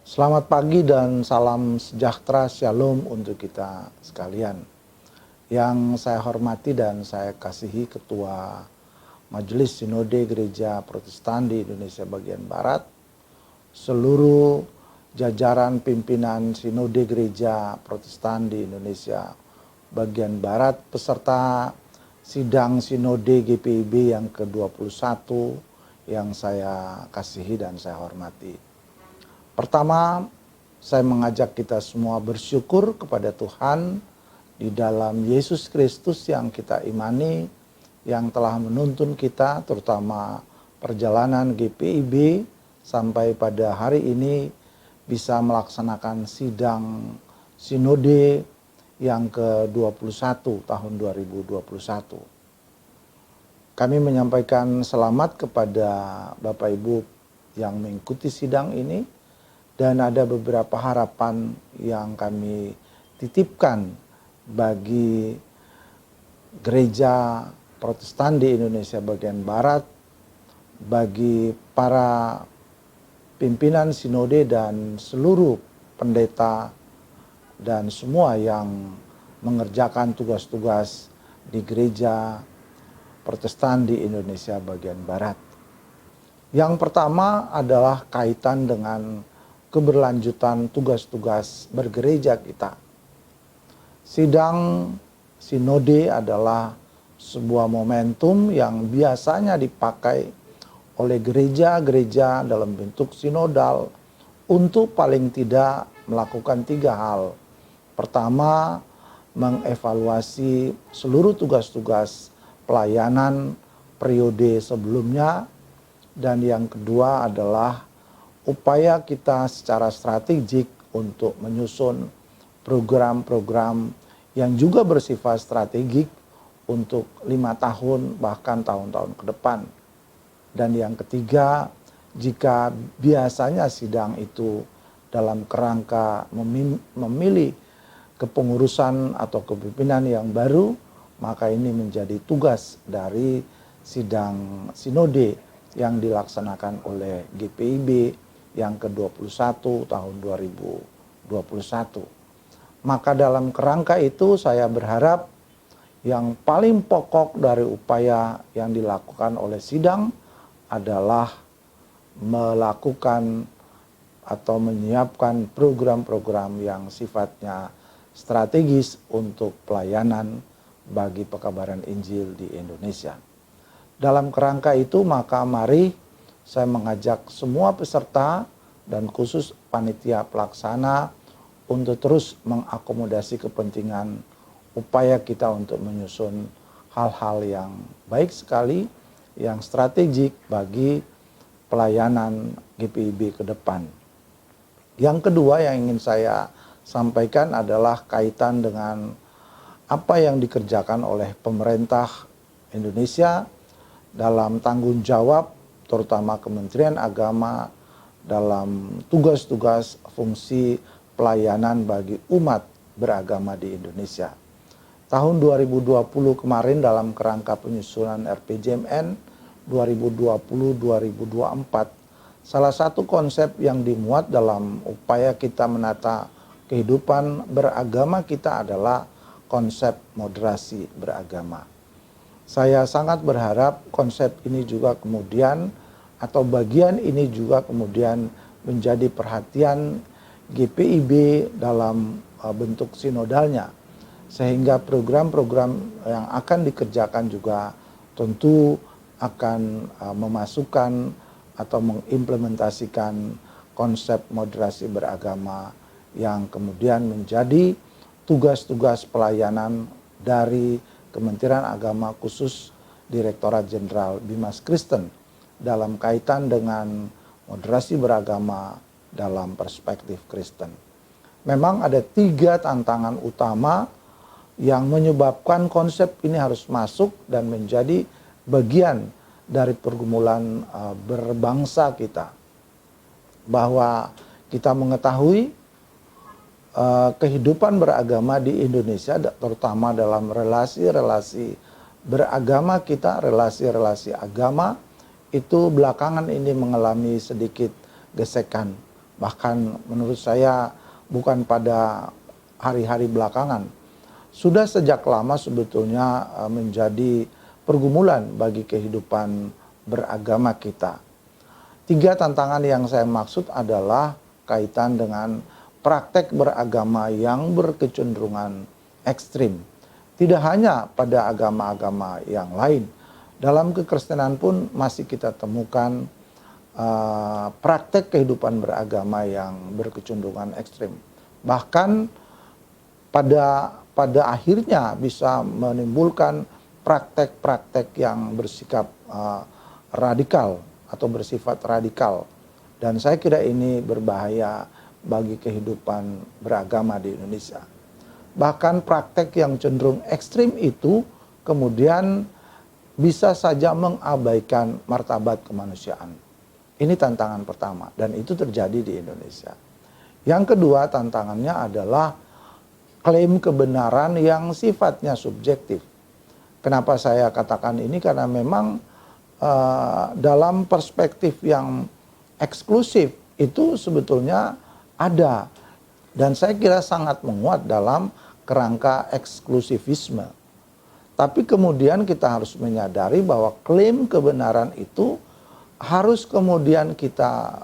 Selamat pagi dan salam sejahtera shalom untuk kita sekalian. Yang saya hormati dan saya kasihi Ketua Majelis Sinode Gereja Protestan di Indonesia bagian Barat, seluruh jajaran pimpinan Sinode Gereja Protestan di Indonesia bagian Barat, peserta sidang Sinode GPIB yang ke-21 yang saya kasihi dan saya hormati. Pertama, saya mengajak kita semua bersyukur kepada Tuhan di dalam Yesus Kristus yang kita imani, yang telah menuntun kita terutama perjalanan GPIB sampai pada hari ini bisa melaksanakan sidang Sinode yang ke-21 tahun 2021. Kami menyampaikan selamat kepada Bapak Ibu yang mengikuti sidang ini. Dan ada beberapa harapan yang kami titipkan bagi gereja Protestan di Indonesia bagian Barat, bagi para pimpinan sinode dan seluruh pendeta dan semua yang mengerjakan tugas-tugas di gereja Protestan di Indonesia bagian Barat. Yang pertama adalah kaitan dengan keberlanjutan tugas-tugas bergereja kita. Sidang sinode adalah sebuah momentum yang biasanya dipakai oleh gereja-gereja dalam bentuk sinodal untuk paling tidak melakukan 3 hal. Pertama, mengevaluasi seluruh tugas-tugas pelayanan periode sebelumnya, dan yang kedua adalah upaya kita secara strategik untuk menyusun program-program yang juga bersifat strategik untuk 5 tahun bahkan tahun-tahun ke depan. Dan yang ketiga, jika biasanya sidang itu dalam kerangka memilih kepengurusan atau kepemimpinan yang baru, maka ini menjadi tugas dari sidang sinode yang dilaksanakan oleh GPIB yang ke-21 tahun 2021. Maka dalam kerangka itu saya berharap yang paling pokok dari upaya yang dilakukan oleh sidang adalah melakukan atau menyiapkan program-program yang sifatnya strategis untuk pelayanan bagi pekabaran Injil di Indonesia. Dalam kerangka itu maka mari saya mengajak semua peserta dan khusus panitia pelaksana untuk terus mengakomodasi kepentingan upaya kita untuk menyusun hal-hal yang baik sekali, yang strategik bagi pelayanan GPIB ke depan. Yang kedua yang ingin saya sampaikan adalah kaitan dengan apa yang dikerjakan oleh pemerintah Indonesia dalam tanggung jawab terutama Kementerian Agama dalam tugas-tugas fungsi pelayanan bagi umat beragama di Indonesia. Tahun 2020 kemarin dalam kerangka penyusunan RPJMN 2020-2024, salah satu konsep yang dimuat dalam upaya kita menata kehidupan beragama kita adalah konsep moderasi beragama. Saya sangat berharap konsep ini juga kemudian atau bagian ini juga kemudian menjadi perhatian GPIB dalam bentuk sinodalnya. Sehingga program-program yang akan dikerjakan juga tentu akan memasukkan atau mengimplementasikan konsep moderasi beragama yang kemudian menjadi tugas-tugas pelayanan dari Kementerian Agama khusus Direktorat Jenderal Bimas Kristen dalam kaitan dengan moderasi beragama dalam perspektif Kristen. Memang ada 3 tantangan utama yang menyebabkan konsep ini harus masuk dan menjadi bagian dari pergumulan berbangsa kita. Bahwa kita mengetahui kehidupan beragama di Indonesia terutama dalam relasi-relasi beragama kita, relasi-relasi agama itu belakangan ini mengalami sedikit gesekan. bahkan menurut saya bukan pada hari-hari belakangan, sudah sejak lama sebetulnya menjadi pergumulan bagi kehidupan beragama kita. 3 tantangan yang saya maksud adalah kaitan dengan praktek beragama yang berkecenderungan ekstrim. Tidak hanya pada agama-agama yang lain, dalam kekristenan pun masih kita temukan praktek kehidupan beragama yang berkecenderungan ekstrim. Bahkan pada akhirnya bisa menimbulkan praktek-praktek yang bersikap radikal atau bersifat radikal. Dan saya kira ini berbahaya bagi kehidupan beragama di Indonesia. Bahkan praktek yang cenderung ekstrim itu kemudian bisa saja mengabaikan martabat kemanusiaan. Ini tantangan pertama dan itu terjadi di Indonesia. Yang kedua tantangannya adalah klaim kebenaran yang sifatnya subjektif. Kenapa saya katakan ini? Karena memang dalam perspektif yang eksklusif itu sebetulnya ada. Dan saya kira sangat menguat dalam kerangka eksklusivisme. Tapi kemudian kita harus menyadari bahwa klaim kebenaran itu harus kemudian kita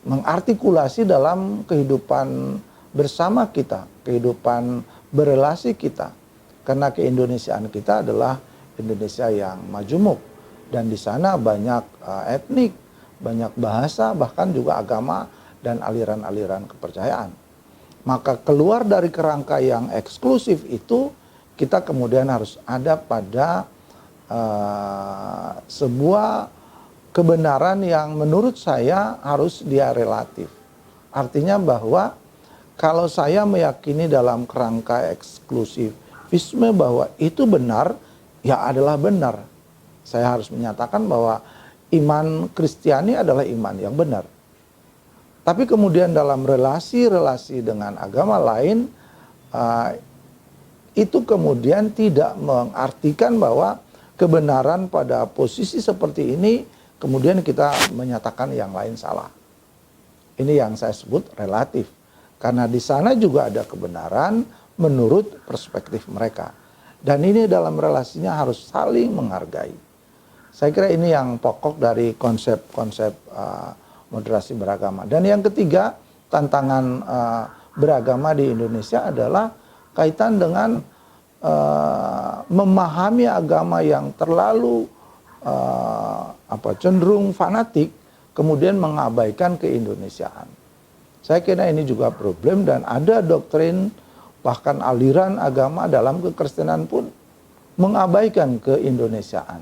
mengartikulasi dalam kehidupan bersama kita, kehidupan berelasi kita. Karena keindonesiaan kita adalah Indonesia yang majemuk. Dan di sana banyak etnik, banyak bahasa, bahkan juga agama dan aliran-aliran kepercayaan. Maka keluar dari kerangka yang eksklusif itu, kita kemudian harus ada pada sebuah kebenaran yang menurut saya harus dia relatif. Artinya bahwa kalau saya meyakini dalam kerangka eksklusivisme bahwa itu benar, ya adalah benar. Saya harus menyatakan bahwa iman Kristiani adalah iman yang benar. Tapi kemudian dalam relasi-relasi dengan agama lain, itu kemudian tidak mengartikan bahwa kebenaran pada posisi seperti ini kemudian kita menyatakan yang lain salah. Ini yang saya sebut relatif. Karena di sana juga ada kebenaran menurut perspektif mereka. Dan ini dalam relasinya harus saling menghargai. Saya kira ini yang pokok dari konsep-konsep moderasi beragama. Dan yang ketiga, tantangan beragama di Indonesia adalah kaitan dengan memahami agama yang terlalu cenderung fanatik, kemudian mengabaikan keindonesiaan. Saya kira ini juga problem dan ada doktrin bahkan aliran agama dalam kekristenan pun mengabaikan keindonesiaan.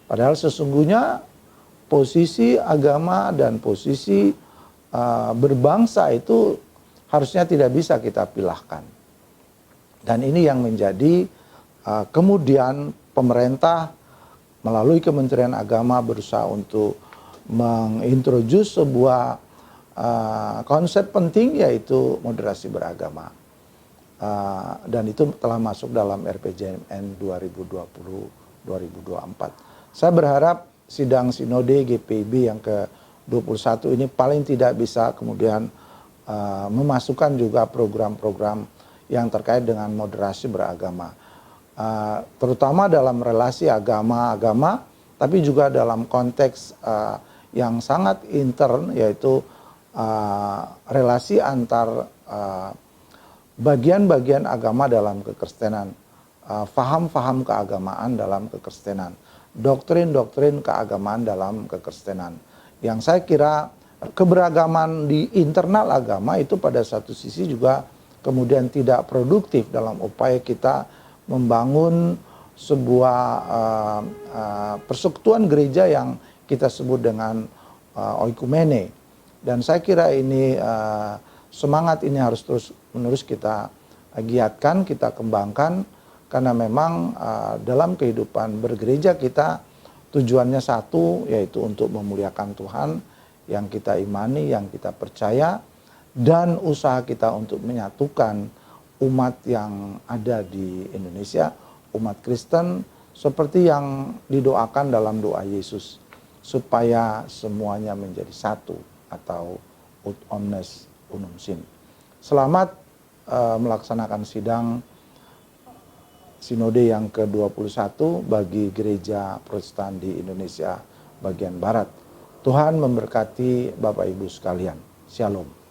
Padahal sesungguhnya posisi agama dan posisi berbangsa itu harusnya tidak bisa kita pilahkan. Dan ini yang menjadi kemudian pemerintah melalui Kementerian Agama berusaha untuk mengintroduce sebuah konsep penting yaitu moderasi beragama. Dan itu telah masuk dalam RPJMN 2020-2024. Saya berharap sidang sinode GPIB yang ke-21 ini paling tidak bisa kemudian memasukkan juga program-program yang terkait dengan moderasi beragama. Terutama dalam relasi agama-agama, tapi juga dalam konteks yang sangat intern, yaitu relasi antar bagian-bagian agama dalam kekristenan, faham-faham keagamaan dalam kekristenan, doktrin-doktrin keagamaan dalam kekristenan. Yang saya kira keberagaman di internal agama itu pada satu sisi juga kemudian tidak produktif dalam upaya kita membangun sebuah persekutuan gereja yang kita sebut dengan oikumene. Dan saya kira ini semangat ini harus terus-menerus kita giatkan, kita kembangkan, karena memang dalam kehidupan bergereja kita tujuannya satu, yaitu untuk memuliakan Tuhan yang kita imani, yang kita percaya, dan usaha kita untuk menyatukan umat yang ada di Indonesia, umat Kristen, seperti yang didoakan dalam doa Yesus, supaya semuanya menjadi satu atau ut omnes unum sin. Selamat melaksanakan sidang Sinode yang ke-21 bagi gereja Protestan di Indonesia bagian Barat. Tuhan memberkati Bapak Ibu sekalian. Shalom.